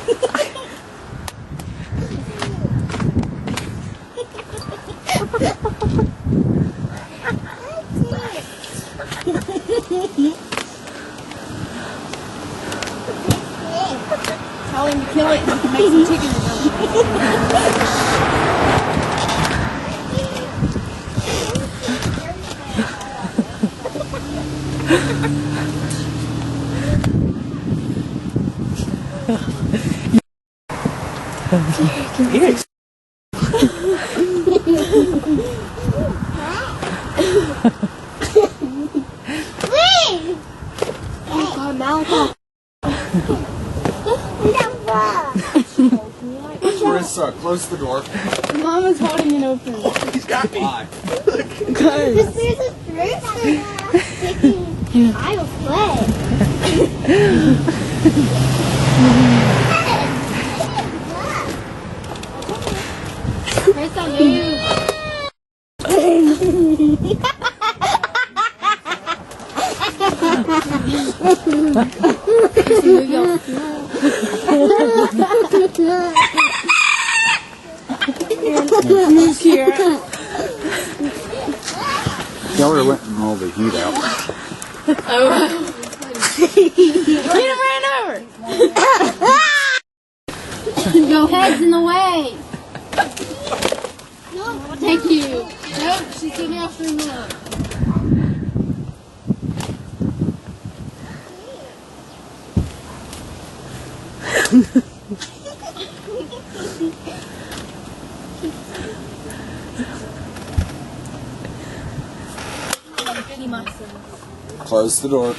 Tell him to kill it and make some chicken with Yes. Oh God, Malachi. Marissa, close the door. Mama's holding it open. He's got me. Why? Because there's a rooster sticking Kyle's leg. Marissa, move. Move here. Y'all are letting all the heat out. Oh. He ran over. Your head's in the way. Thank you. Nope, she's getting after him now. Close the door.